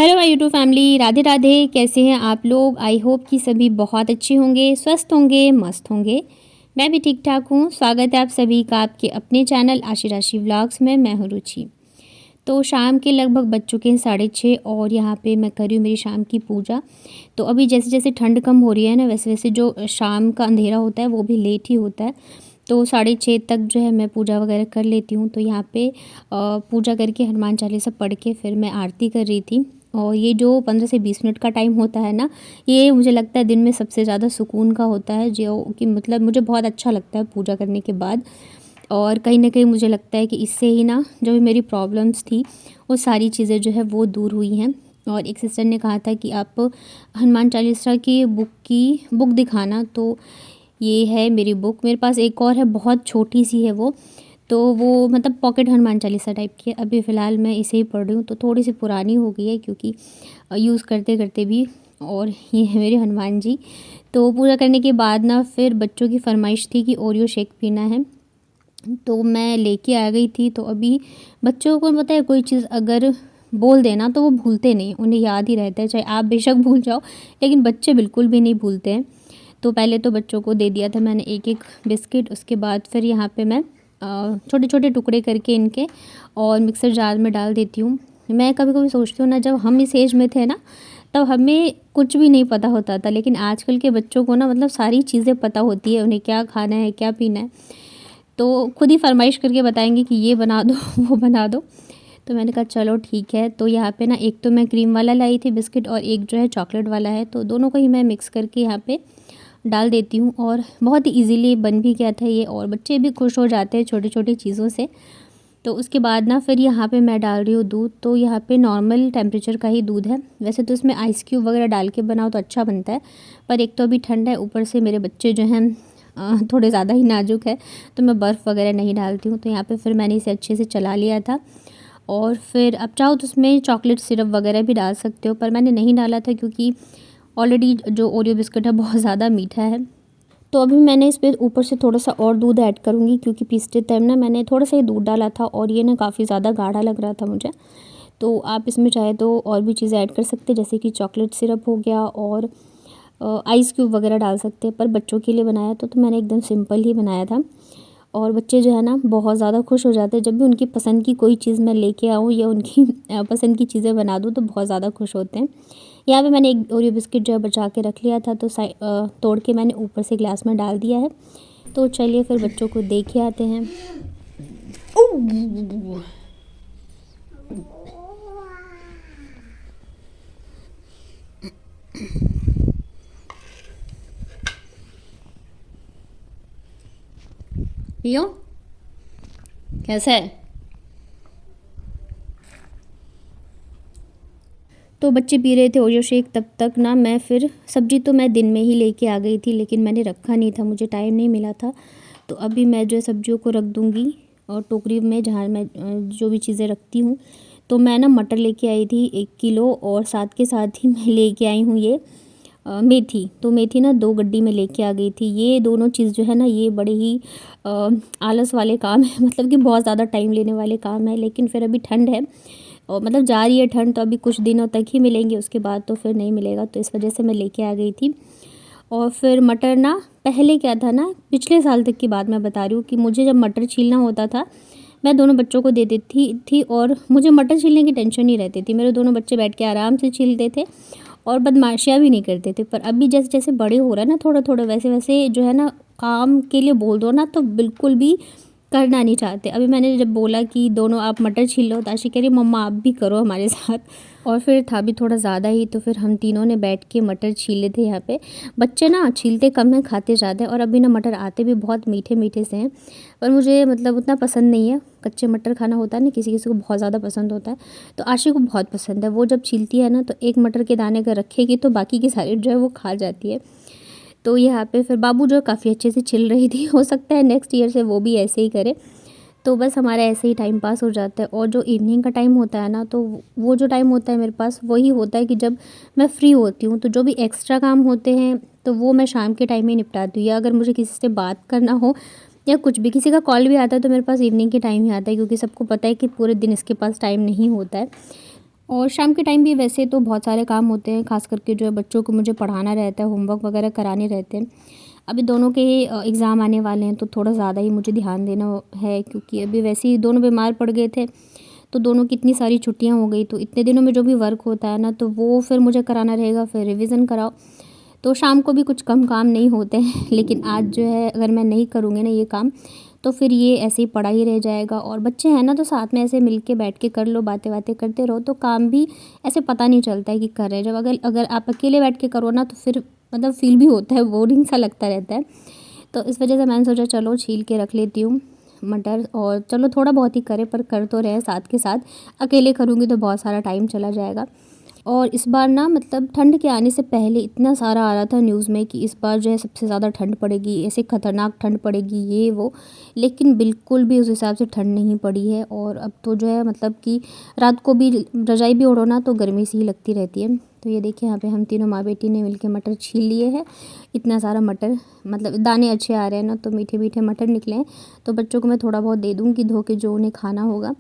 Hello my YouTube family, Radhe Radhe. कैसे हैं आप लोग? आई होप कि सभी बहुत अच्छे होंगे, स्वस्थ होंगे, मस्त होंगे। मैं भी ठीक ठाक हूँ। स्वागत है आप सभी का आपके अपने चैनल आशी राशि व्लॉग्स में। मैं हूँ रुचि। तो शाम के लगभग बज चुके हैं 6:30 और यहाँ पे मैं कर रही हूँ मेरी शाम की पूजा। तो अभी जैसे जैसे ठंड कम हो रही है ना, वैसे वैसे जो शाम का अंधेरा होता है वो भी लेट ही होता है। तो 6:30 तक जो है मैं पूजा वगैरह कर लेती हूँ। तो यहाँ पे पूजा करके हनुमान चालीसा पढ़ के फिर मैं आरती कर रही थी। और ये जो 15 से 20 मिनट का टाइम होता है ना, ये मुझे लगता है दिन में सबसे ज़्यादा सुकून का होता है, जो कि मतलब मुझे बहुत अच्छा लगता है पूजा करने के बाद। और कहीं न कहीं मुझे लगता है कि इससे ही ना जो भी मेरी प्रॉब्लम्स थी वो सारी चीज़ें जो है वो दूर हुई हैं। और एक सिस्टर ने कहा था कि आप हनुमान चालीसा की बुक दिखाना, तो ये है मेरी बुक। मेरे पास एक और है, बहुत छोटी सी है वो, तो वो मतलब पॉकेट हनुमान चालीसा टाइप की है। अभी फ़िलहाल मैं इसे ही पढ़ रही हूँ, तो थोड़ी सी पुरानी हो गई है क्योंकि यूज़ करते करते भी। और ये है मेरे हनुमान जी। तो पूजा करने के बाद ना फिर बच्चों की फरमाइश थी कि ओरियो शेक पीना है, तो मैं लेके आ गई थी। तो अभी बच्चों को पता है, कोई चीज़ अगर बोल देना तो वो भूलते नहीं, उन्हें याद ही रहता है, चाहे आप बेशक भूल जाओ, लेकिन बच्चे बिल्कुल भी नहीं भूलते हैं। तो पहले तो बच्चों को दे दिया था मैंने एक एक बिस्किट। उसके बाद फिर यहाँ पे मैं छोटे छोटे टुकड़े करके इनके और मिक्सर जार में डाल देती हूँ। मैं कभी कभी सोचती हूँ ना, जब हम इस एज में थे ना तब हमें कुछ भी नहीं पता होता था, लेकिन आजकल के बच्चों को ना मतलब सारी चीज़ें पता होती है, उन्हें क्या खाना है क्या पीना है। तो खुद ही फरमाइश करके बताएंगे कि ये बना दो वो बना दो। तो मैंने कहा चलो ठीक है। तो यहाँ पे ना एक तो मैं क्रीम वाला लाई थी बिस्किट और एक जो है चॉकलेट वाला है, तो दोनों को ही मैं मिक्स करके यहाँ पे डाल देती हूँ। और बहुत ही इजीली बन भी गया था ये, और बच्चे भी खुश हो जाते हैं छोटी छोटी चीज़ों से। तो उसके बाद ना फिर यहाँ पे मैं डाल रही हूँ दूध। तो यहाँ पे नॉर्मल टेम्परेचर का ही दूध है। वैसे तो इसमें आइस क्यूब वगैरह डाल के बनाओ तो अच्छा बनता है, पर एक तो अभी ठंड है, ऊपर से मेरे बच्चे जो हैं थोड़े ज़्यादा ही नाजुक है, तो मैं बर्फ़ वगैरह नहीं डालती हूँ। तो यहाँ पे फिर मैंने इसे अच्छे से चला लिया था। और फिर अब चाहो तो उसमें चॉकलेट सिरप वगैरह भी डाल सकते हो, पर मैंने नहीं डाला था क्योंकि ऑलरेडी जो ओरियो बिस्किट है बहुत ज़्यादा मीठा है। तो अभी मैंने इस पे ऊपर से थोड़ा सा और दूध ऐड करूँगी, क्योंकि पीसते टाइम ना मैंने थोड़ा सा ही दूध डाला था और ये ना काफ़ी ज़्यादा गाढ़ा लग रहा था मुझे। तो आप इसमें चाहे तो और भी चीज़ें ऐड कर सकते हैं, जैसे कि चॉकलेट सिरप हो गया और आइस क्यूब वगैरह डाल सकते हैं। पर बच्चों के लिए बनाया तो मैंने एकदम सिंपल ही बनाया था। और बच्चे जो है ना बहुत ज़्यादा खुश हो जाते हैं जब भी उनकी पसंद की कोई चीज़ मैं लेके आऊँ या उनकी पसंद की चीज़ें बना दूँ, तो बहुत ज़्यादा खुश होते हैं। यहाँ पे मैंने एक ओरियो बिस्किट जो है बचा के रख लिया था, तो तोड़ के मैंने ऊपर से ग्लास में डाल दिया है। तो चलिए फिर बच्चों को दे के आते हैं। पियो, कैसा है? तो बच्चे पी रहे थे ओरियो शेक, तब तक ना मैं फिर सब्जी तो मैं दिन में ही लेके आ गई थी, लेकिन मैंने रखा नहीं था, मुझे टाइम नहीं मिला था। तो अभी मैं जो है सब्जियों को रख दूँगी और टोकरी में, जहाँ मैं जो भी चीज़ें रखती हूँ। तो मैं ना मटर लेके आई थी 1 किलो, और साथ के साथ ही मैं लेके आई हूँ ये मेथी। तो मेथी ना 2 गड्डी में लेके आ गई थी। ये दोनों चीज़ जो है ना ये बड़े ही आलस वाले काम है मतलब कि बहुत ज़्यादा टाइम लेने वाले काम है, लेकिन फिर अभी ठंड है और मतलब जा रही है ठंड, तो अभी कुछ दिनों तक ही मिलेंगे, उसके बाद तो फिर नहीं मिलेगा। तो इस वजह से मैं लेके आ गई थी। और फिर मटर ना पहले क्या था ना, पिछले साल तक की बात मैं बता रही हूँ कि मुझे जब मटर छीलना होता था, मैं दोनों बच्चों को दे देती थी और मुझे मटर छीलने की टेंशन नहीं रहती थी। मेरे दोनों बच्चे बैठ के आराम से छीलते थे और बदमाशियाँ भी नहीं करते थे। पर अभी जैसे जैसे बड़े हो रहे हैं ना थोड़ा थोड़ा, वैसे वैसे जो है ना काम के लिए बोल दो ना तो बिल्कुल भी करना नहीं चाहते। अभी मैंने जब बोला कि दोनों आप मटर छील लो, तो आशी कह रही मम्मा आप भी करो हमारे साथ। और फिर था भी थोड़ा ज़्यादा ही, तो फिर हम तीनों ने बैठ के मटर छीले थे यहाँ पे। बच्चे ना छीलते कम हैं, खाते ज़्यादा हैं, और अभी ना मटर आते भी बहुत मीठे मीठे से हैं, पर मुझे मतलब उतना पसंद नहीं है। कच्चे मटर खाना होता है ना, किसी किसी को बहुत ज़्यादा पसंद होता है, तो आशी को बहुत पसंद है। वो जब छीलती है ना तो एक मटर के दाने अगर रखेगी तो बाकी की सारी जो है वो खा जाती है। तो यहाँ पे फिर बाबू जो काफ़ी अच्छे से छिल रही थी, हो सकता है नेक्स्ट ईयर से वो भी ऐसे ही करे। तो बस हमारा ऐसे ही टाइम पास हो जाता है। और जो इवनिंग का टाइम होता है ना, तो वो जो टाइम होता है मेरे पास वही होता है कि जब मैं फ्री होती हूँ, तो जो भी एक्स्ट्रा काम होते हैं तो वो मैं शाम के टाइम ही निपटाती हूँ। या अगर मुझे किसी से बात करना हो या कुछ भी, किसी का कॉल भी आता है, तो मेरे पास इवनिंग के टाइम ही आता है, क्योंकि सबको पता है कि पूरे दिन इसके पास टाइम नहीं होता है। और शाम के टाइम भी वैसे तो बहुत सारे काम होते हैं, ख़ास करके जो है बच्चों को मुझे पढ़ाना रहता है, होमवर्क वगैरह कराने रहते हैं। अभी दोनों के एग्ज़ाम आने वाले हैं तो थोड़ा ज़्यादा ही मुझे ध्यान देना है, क्योंकि अभी वैसे ही दोनों बीमार पड़ गए थे, तो दोनों की इतनी सारी छुट्टियां हो गई, तो इतने दिनों में जो भी वर्क होता है ना तो वो फिर मुझे कराना रहेगा, फिर रिवीजन कराओ। तो शाम को भी कुछ कम काम नहीं होते हैं लेकिन आज जो है अगर मैं नहीं करूँगी ना ये काम, तो फिर ये ऐसे ही पड़ा ही रह जाएगा। और बच्चे हैं ना तो साथ में ऐसे मिल के बैठ के कर लो, बातें बातें करते रहो, तो काम भी ऐसे पता नहीं चलता है कि कर रहे हैं। जब अगर अगर आप अकेले बैठ के करो ना तो फिर मतलब फ़ील भी होता है, बोरिंग सा लगता रहता है। तो इस वजह से मैंने सोचा चलो छील के रख लेती हूँ मटर, और चलो थोड़ा बहुत ही करे पर कर तो रहे साथ के साथ। अकेले करूँगी तो बहुत सारा टाइम चला जाएगा। और इस बार ना मतलब ठंड के आने से पहले इतना सारा आ रहा था न्यूज़ में कि इस बार जो है सबसे ज़्यादा ठंड पड़ेगी, ऐसे ख़तरनाक ठंड पड़ेगी ये वो, लेकिन बिल्कुल भी उस हिसाब से ठंड नहीं पड़ी है। और अब तो जो है मतलब कि रात को भी रज़ाई भी ओढ़ो ना तो गर्मी सी ही लगती रहती है। तो ये देखिए यहाँ पे हम तीनों माँ बेटी ने मिलके मटर छील लिए हैं। इतना सारा मटर, मतलब दाने अच्छे आ रहे हैं ना, तो मीठे मीठे मटर निकले हैं। तो बच्चों को मैं थोड़ा बहुत दे दूँगी धो के, जो उन्हें खाना होगा।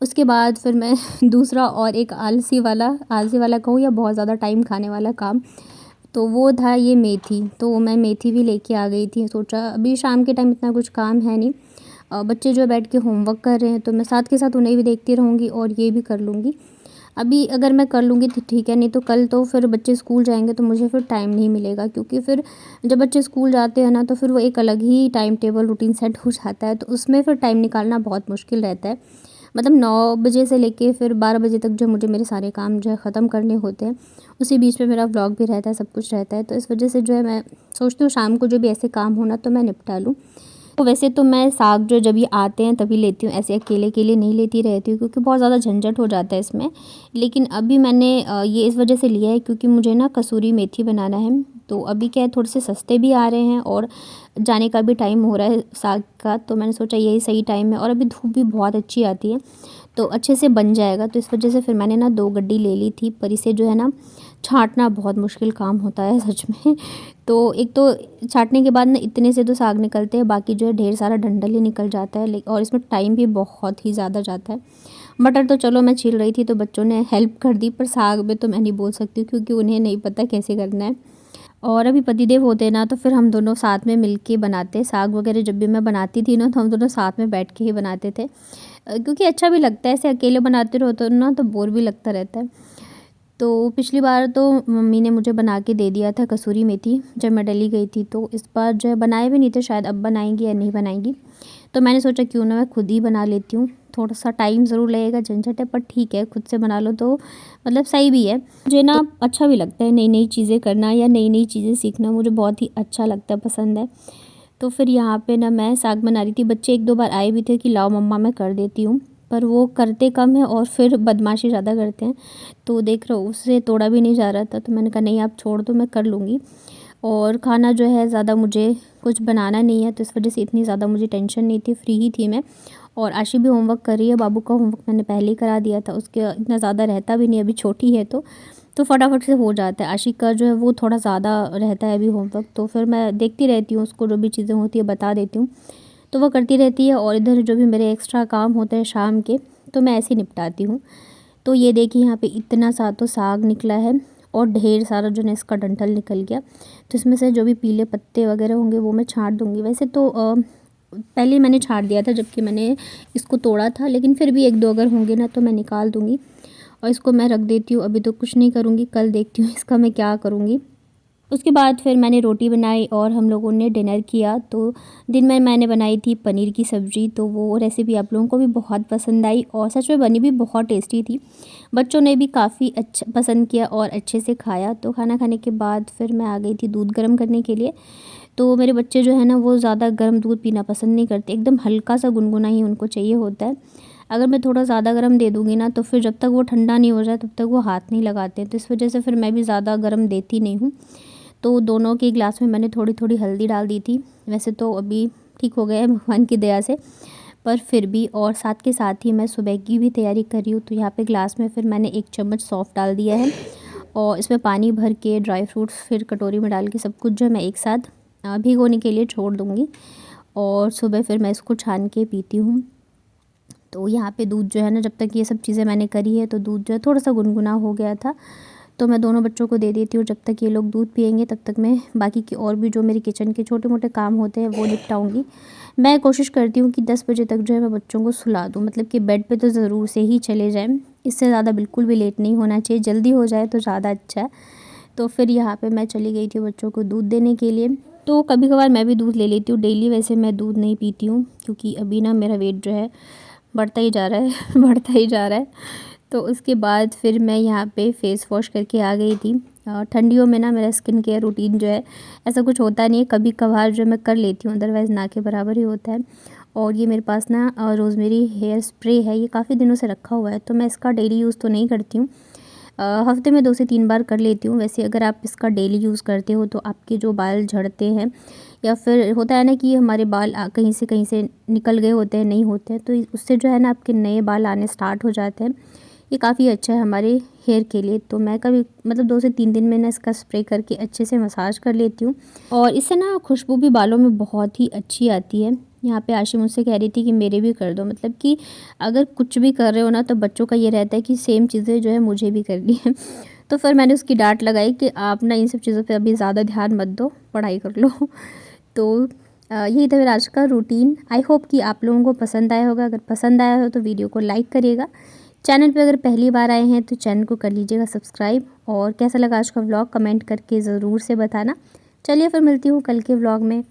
उसके बाद फिर मैं दूसरा और एक आलसी वाला कहूँ या बहुत ज़्यादा टाइम खाने वाला काम, तो वो था ये मेथी। तो मैं मेथी भी लेके आ गई थी, सोचा अभी शाम के टाइम इतना कुछ काम है नहीं, बच्चे जो बैठ के होमवर्क कर रहे हैं तो मैं साथ के साथ उन्हें भी देखती रहूँगी और ये भी कर लूँगी। अभी अगर मैं कर लूँगी तो ठीक है, नहीं तो कल तो फिर बच्चे स्कूल जाएंगे तो मुझे फिर टाइम नहीं मिलेगा, क्योंकि फिर जब बच्चे स्कूल जाते हैं ना तो फिर वो एक अलग ही टाइम टेबल रूटीन सेट हो जाता है, तो उसमें फिर टाइम निकालना बहुत मुश्किल रहता है। मतलब 9 बजे से लेके फिर 12 बजे तक जो मुझे मेरे सारे काम जो है ख़त्म करने होते हैं, उसी बीच में मेरा व्लॉग भी रहता है, सब कुछ रहता है। तो इस वजह से जो है मैं सोचती हूँ शाम को जो भी ऐसे काम होना तो मैं निपटा लूँ। तो वैसे तो मैं साग जो जब ये आते हैं तभी लेती हूँ, ऐसे अकेले के लिए नहीं लेती रहती हूँ, क्योंकि बहुत ज़्यादा झंझट हो जाता है इसमें। लेकिन अभी मैंने ये इस वजह से लिया है क्योंकि मुझे ना कसूरी मेथी बनाना है। तो अभी क्या है, थोड़े से सस्ते भी आ रहे हैं और जाने का भी टाइम हो रहा है साग का, तो मैंने सोचा यही सही टाइम है, और अभी धूप भी बहुत अच्छी आती है तो अच्छे से बन जाएगा। तो इस वजह से फिर मैंने ना 2 गड्डी ले ली थी, पर इसे जो है ना छाँटना बहुत मुश्किल काम होता है सच में। तो एक तो छाँटने के बाद ना इतने से तो साग निकलते हैं, बाकी जो है ढेर सारा डंठल ही निकल जाता है, और इसमें टाइम भी बहुत ही ज़्यादा जाता है। मटर तो चलो मैं छील रही थी तो बच्चों ने हेल्प कर दी, पर साग में तो मैं नहीं बोल सकती क्योंकि उन्हें नहीं पता कैसे करना है। और अभी पतिदेव होते ना तो फिर हम दोनों साथ में मिलके बनाते साग वगैरह। जब भी मैं बनाती थी ना तो हम दोनों साथ में बैठ के ही बनाते थे, क्योंकि अच्छा भी लगता है, ऐसे अकेले बनाते रहो तो ना तो बोर भी लगता रहता है। तो पिछली बार तो मम्मी ने मुझे बना के दे दिया था कसूरी मेथी जब मैं दिल्ली गई थी, तो इस बार जो है बनाए भी नहीं थे, शायद अब बनाएंगी या नहीं बनाएंगी। तो मैंने सोचा क्यों ना मैं खुद ही बना लेती हूँ। थोड़ा सा टाइम ज़रूर लगेगा, झंझट है, पर ठीक है, खुद से बना लो तो मतलब सही भी है। मुझे ना अच्छा भी लगता है नई नई चीज़ें करना या नई नई चीज़ें सीखना, मुझे बहुत ही अच्छा लगता है, पसंद है। तो फिर यहाँ पे ना मैं साग बना रही थी, बच्चे एक दो बार आए भी थे कि लाओ मम्मा मैं कर देती हूँ, पर वो करते कम है और फिर बदमाशी ज़्यादा करते हैं। तो देख रहे हो उससे तोड़ा भी नहीं जा रहा था, तो मैंने कहा नहीं आप छोड़ दो, मैं कर लूँगी। और खाना जो है ज़्यादा मुझे कुछ बनाना नहीं है, तो इस वजह से इतनी ज़्यादा मुझे टेंशन नहीं थी, फ्री ही थी मैं। और आशी भी होमवर्क कर रही है, बाबू का होमवर्क मैंने पहले ही करा दिया था, उसके इतना ज़्यादा रहता भी नहीं, अभी छोटी है तो फटाफट से हो जाता है। आशी का जो है वो थोड़ा ज़्यादा रहता है अभी होमवर्क, तो फिर मैं देखती रहती हूँ उसको, जो भी चीज़ें होती है बता देती हूँ, तो वो करती रहती है। और इधर जो भी मेरे एक्स्ट्रा काम होते हैं शाम के, तो मैं ऐसे ही निपटाती हूँ। तो ये देखिए यहाँ पे इतना सा तो साग निकला है और ढेर सारा जो है इसका डंठल निकल गया, तो इसमें से जो भी पीले पत्ते वगैरह होंगे वो मैं छाँट दूँगी। वैसे तो पहले मैंने छाँट दिया था जबकि मैंने इसको तोड़ा था, लेकिन फिर भी एक दो अगर होंगे ना तो मैं निकाल दूँगी, और इसको मैं रख देती हूँ। अभी तो कुछ नहीं करूँगी, कल देखती हूँ इसका मैं क्या करूँगी। उसके बाद फिर मैंने रोटी बनाई और हम लोगों ने डिनर किया। तो दिन में मैंने बनाई थी पनीर की सब्ज़ी, तो वो रेसिपी आप लोगों को भी बहुत पसंद आई और सच में बनी भी बहुत टेस्टी थी। बच्चों ने भी काफ़ी अच्छा पसंद किया और अच्छे से खाया। तो खाना खाने के बाद फिर मैं आ गई थी दूध गर्म करने के लिए। तो मेरे बच्चे जो है ना वो ज़्यादा गर्म दूध पीना पसंद नहीं करते, एकदम हल्का सा गुनगुना ही उनको चाहिए होता है। अगर मैं थोड़ा ज़्यादा गर्म दे दूँगी ना तो फिर जब तक वो ठंडा नहीं हो जाए तब तक वो हाथ नहीं लगाते, तो इस वजह से फिर मैं भी ज़्यादा गर्म देती नहीं हूँ। तो दोनों के गिलास में मैंने थोड़ी थोड़ी हल्दी डाल दी थी। वैसे तो अभी ठीक हो गया है भगवान की दया से, पर फिर भी। और साथ के साथ ही मैं सुबह की भी तैयारी कर रही हूँ, तो यहाँ पे ग्लास में फिर मैंने 1 चम्मच सौंफ डाल दिया है और इसमें पानी भर के ड्राई फ्रूट्स फिर कटोरी में डाल के सब कुछ जो है मैं एक साथ भिगोने के लिए छोड़ दूँगी, और सुबह फिर मैं इसको छान के पीती हूँ। तो यहाँ पे दूध जो है ना, जब तक ये सब चीज़ें मैंने करी है तो दूध जो है थोड़ा सा गुनगुना हो गया था। तो मैं दोनों बच्चों को दे देती हूँ, जब तक ये लोग दूध पियेंगे तब तक मैं बाकी के और भी जो मेरे किचन के छोटे मोटे काम होते हैं वो निपटाऊँगी। मैं कोशिश करती हूँ कि 10 बजे तक जो है मैं बच्चों को सुला दूँ, मतलब कि बेड पे तो ज़रूर से ही चले जाएँ। इससे ज़्यादा बिल्कुल भी लेट नहीं होना चाहिए, जल्दी हो जाए तो ज़्यादा अच्छा है। तो फिर यहाँ पे मैं चली गई थी बच्चों को दूध देने के लिए। तो कभी-कभार मैं भी दूध ले लेती हूँ, डेली वैसे मैं दूध नहीं पीती हूँ, क्योंकि अभी ना मेरा वेट जो है बढ़ता ही जा रहा है बढ़ता ही जा रहा है। तो उसके बाद फिर मैं यहाँ पे फ़ेस वॉश करके आ गई थी। ठंडियों में ना मेरा स्किन केयर रूटीन जो है ऐसा कुछ होता नहीं है, कभी-कभार जो मैं कर लेती हूँ, अदरवाइज़ ना के बराबर ही होता है। और ये मेरे पास ना रोज़मेरी हेयर स्प्रे है, ये काफ़ी दिनों से रखा हुआ है, तो मैं इसका डेली यूज़ तो नहीं करती हूँ। हफ़्ते में 2 से 3 बार कर लेती हूँ। वैसे अगर आप इसका डेली यूज़ करते हो तो आपके जो बाल झड़ते हैं या फिर होता है ना कि हमारे बाल कहीं से निकल गए होते हैं, नहीं होते हैं, तो उससे जो है ना आपके नए बाल आने स्टार्ट हो जाते हैं। ये काफ़ी अच्छा है हमारे हेयर के लिए। तो मैं कभी मतलब 2 से 3 दिन में ना इसका स्प्रे करके अच्छे से मसाज कर लेती हूँ, और इससे ना खुशबू भी बालों में बहुत ही अच्छी आती है। यहाँ पे आशी मुझसे कह रही थी कि मेरे भी कर दो, मतलब कि अगर कुछ भी कर रहे हो ना तो बच्चों का ये रहता है कि सेम चीज़ें जो है मुझे भी करनी है। तो फिर मैंने उसकी डांट लगाई कि आप ना इन सब चीज़ों पे अभी ज़्यादा ध्यान मत दो, पढ़ाई कर लो। तो यही था मेरा आज का रूटीन। आई होप कि आप लोगों को पसंद आया होगा। अगर पसंद आया हो तो वीडियो को लाइक करिएगा। चैनल पे अगर पहली बार आए हैं तो चैनल को कर लीजिएगा सब्सक्राइब, और कैसा लगा आज का व्लॉग कमेंट करके ज़रूर से बताना। चलिए फिर मिलती हूँ कल के व्लॉग में।